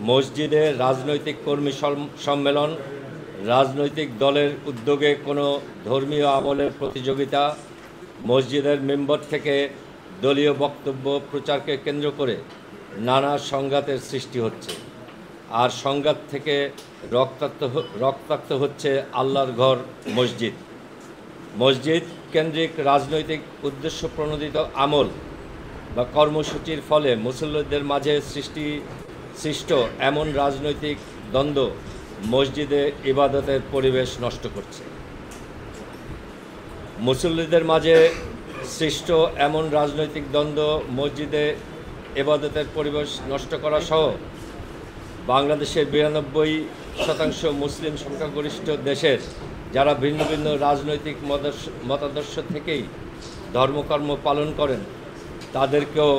মসজিদে রাজনৈতিক কর্মী সম্মেলন, রাজনৈতিক দলের উদ্যোগে কোনো ধর্মীয় আমলের প্রতিযোগিতা, মসজিদের মেম্বার থেকে দলীয় বক্তব্য প্রচারকে কেন্দ্র করে নানা সংঘাতের সৃষ্টি হচ্ছে। আর সংঘাত থেকে রক্তাক্ত হচ্ছে আল্লাহর ঘর মসজিদ। মসজিদ কেন্দ্রিক রাজনৈতিক উদ্দেশ্য প্রণোদিত আমল বা কর্মসূচির ফলে মুসল্লিদের মাঝে সৃষ্ট এমন রাজনৈতিক দ্বন্দ্ব মসজিদে ইবাদতের পরিবেশ নষ্ট করছে। মুসল্লিদের মাঝে সৃষ্ট এমন রাজনৈতিক দ্বন্দ্ব মসজিদে ইবাদতের পরিবেশ নষ্ট করা সহ বাংলাদেশের 92% মুসলিম সংখ্যাগরিষ্ঠ দেশের যারা ভিন্ন ভিন্ন রাজনৈতিক মতাদর্শ থেকেই ধর্মকর্ম পালন করেন তাদেরকেও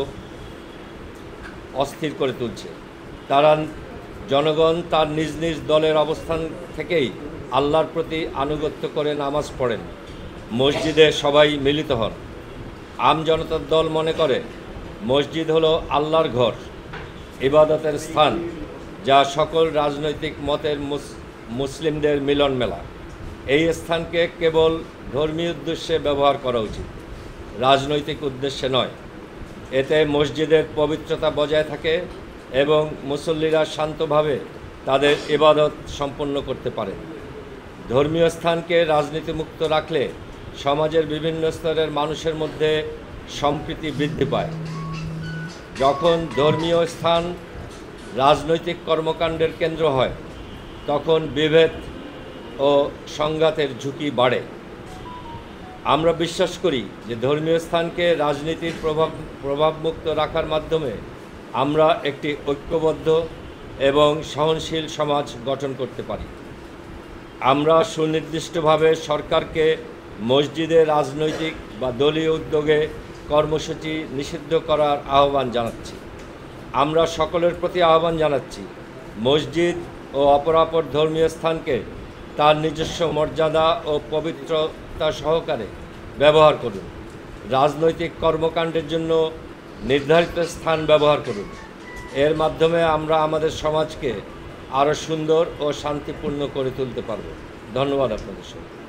অস্থির করে তুলছে। জনগণ তার নিজ নিজ দলের অবস্থান থেকেই আল্লাহর প্রতি আনুগত্য করে নামাজ পড়েন, মসজিদে সবাই মিলিত হন। আমজনতার দল মনে করে মসজিদ হলো আল্লাহর ঘর, ইবাদতের স্থান, যা সকল রাজনৈতিক মতের মুসলিমদের মিলন মেলা। এই স্থানকে কেবল ধর্মীয় উদ্দেশ্যে ব্যবহার করা উচিত, রাজনৈতিক উদ্দেশ্যে নয়। এতে মসজিদের পবিত্রতা বজায় থাকে এবং মুসল্লিরা শান্তভাবে তাদের ইবাদত সম্পন্ন করতে পারে। ধর্মীয় স্থানকে রাজনীতিমুক্ত রাখলে সমাজের বিভিন্ন স্তরের মানুষের মধ্যে সম্প্রীতি বৃদ্ধি পায়। যখন ধর্মীয় স্থান রাজনৈতিক কর্মকাণ্ডের কেন্দ্র হয় তখন বিভেদ ও সংঘাতের ঝুঁকি বাড়ে। আমরা বিশ্বাস করি যে ধর্মীয় স্থানকে রাজনীতির প্রভাবমুক্ত রাখার মাধ্যমে আমরা একটি ঐক্যবদ্ধ এবং সহনশীল সমাজ গঠন করতে পারি। আমরা সুনির্দিষ্টভাবে সরকারকে মসজিদে রাজনৈতিক বা দলীয় উদ্যোগে কর্মসূচি নিষিদ্ধ করার আহ্বান জানাচ্ছি। আমরা সকলের প্রতি আহ্বান জানাচ্ছি, মসজিদ ও অপরাপর ধর্মীয় স্থানকে তার নিজস্ব মর্যাদা ও পবিত্রতা সহকারে ব্যবহার করুন। রাজনৈতিক কর্মকাণ্ডের জন্য নির্ধারিত স্থান ব্যবহার করুন। এর মাধ্যমে আমরা আমাদের সমাজকে আরও সুন্দর ও শান্তিপূর্ণ করে তুলতে পারব। ধন্যবাদ আপনাদের সবাই।